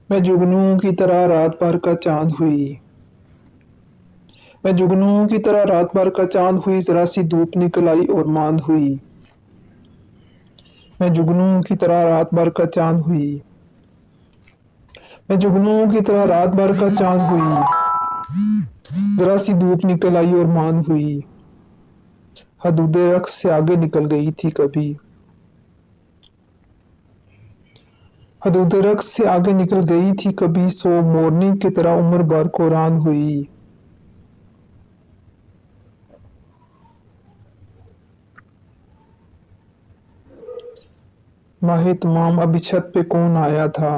मैं जुगनुओं की तरह रात भर का चाँद हुई। मैं जुगनुओं की तरह रात भर का चाँद हुई, ज़रा सी धूप निकल आई और मांद हुई। मैं जुगनुओं की तरह रात भर का चाँद हुई। मैं जुगनुओं की तरह रात भर का चाँद हुई, ज़रा सी धूप निकल आई और मांद हुई। हदूदे रक़्स से आगे निकल गई थी कभी। हदूदे रक़्स से आगे निकल गई थी कभी, सो मोरनी की तरह उम्र भर को रांद हुई। माहे तमाम अभी छत पे कौन आया था।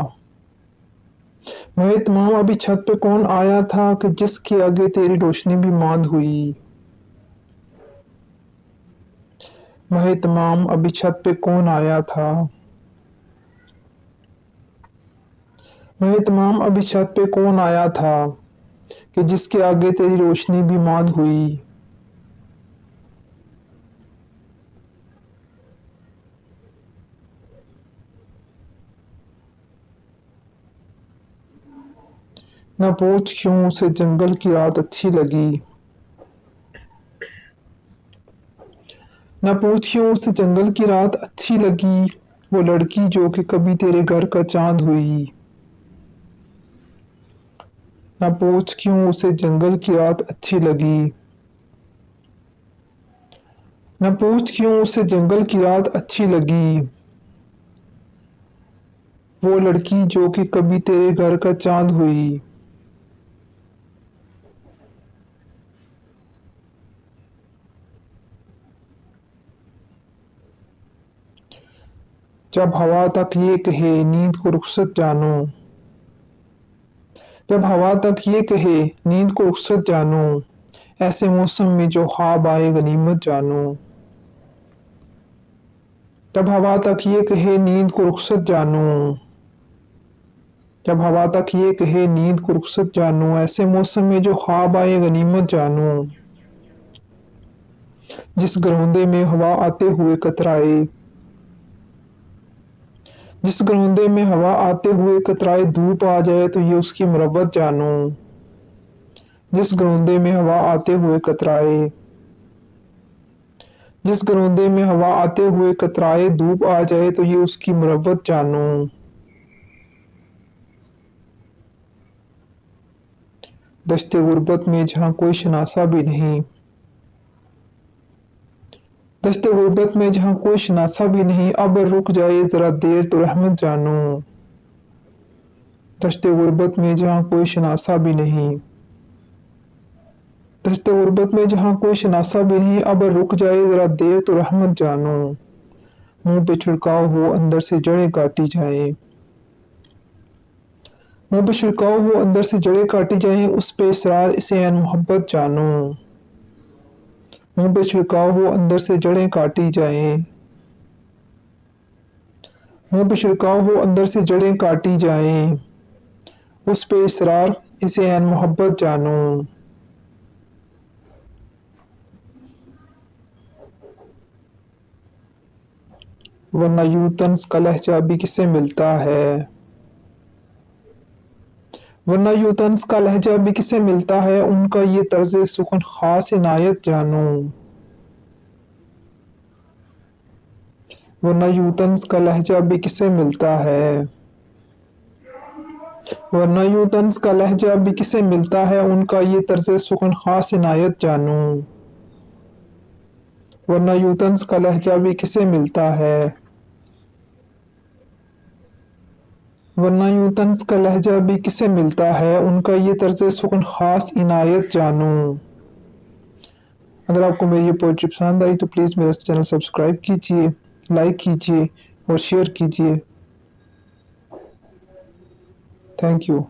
माहे तमाम अभी छत पे कौन आया था कि जिसके आगे तेरी रोशनी भी मांद हुई। माहे तमाम अभी छत पे कौन आया था। माहे तमाम अभी छत पे कौन आया था कि जिसके आगे तेरी रोशनी भी मांद हुई। न पूछ क्यों उसे जंगल की रात अच्छी लगी। न पूछ क्यों उसे जंगल की रात अच्छी लगी, वो लड़की जो कि कभी तेरे घर का चांद हुई। न पूछ क्यों उसे जंगल की रात अच्छी लगी। न पूछ क्यों उसे जंगल की रात अच्छी लगी, वो लड़की जो कि कभी तेरे घर का चांद हुई। जब हवा तक ये कहे नींद को रुखसत जानो। जब हवा तक ये कहे नींद को रुखसत जानो, ऐसे मौसम में जो ख्वाब आए गनीमत जानो। जब हवा तक ये कहे नींद को रुखसत जानो। जब हवा तक ये कहे नींद को रुखसत जानो, ऐसे मौसम में जो ख्वाब आए गनीमत जानो। जिस घरौंदे में हवा आते हुए कतराए। जिस घरौंदे में हवा आते हुए कतराए धूप आ जाए तो ये उसकी मुरब्बत जानो। जिस घरौंदे में हवा आते हुए कतराए। जिस घरौंदे में हवा आते हुए कतराए धूप आ जाए तो ये उसकी मुरब्बत जानो। दश्ते गुर्बत में जहाँ कोई शनासा भी नहीं। दश्ते गुर्बत में जहाँ कोई शनासा भी नहीं, अब रुक जाए जरा देर तो रहमत जानो। दश्ते गुर्बत में जहाँ कोई शनासा भी नहीं। दश्ते गुर्बत में जहाँ कोई शनासा भी नहीं, अब रुक जाए जरा देर तो रहमत जानो। मुंह पे छिड़काव हो अंदर से जड़ें काटी जाएं। मुंह पे छिड़काव हो अंदर से जड़ें काटी जाएं, उस पे इसरार इसे अन मोहब्बत जानो। मुंह पे छिड़काव हो अंदर से जड़ें काटी जाएं। मुंह पे छिड़काव हो अंदर से जड़ें काटी जाएं, उस पे इसरार इसे अन मोहब्बत जानो। वरना यूं तंज का लहजा भी किसे मिलता है। वरना यूं तंज का लहजा भी किसे मिलता है, उनका ये तर्ज सुखन खास इनायत जानो। वरना यूं तंज का लहजा भी किसे मिलता है। वरना यूं तंज का लहजा भी किसे मिलता है, उनका ये तर्ज सुखन खास इनायत जानो। वरना यूं तंज का लहजा भी किसे मिलता है। वरना यूं तंज का लहजा भी किसे मिलता है, उनका ये तर्ज सुकून खास इनायत जानो। अगर आपको मेरी ये पोएट्री पसंद आई तो प्लीज़ मेरा चैनल सब्सक्राइब कीजिए, लाइक कीजिए और शेयर कीजिए। Thank you.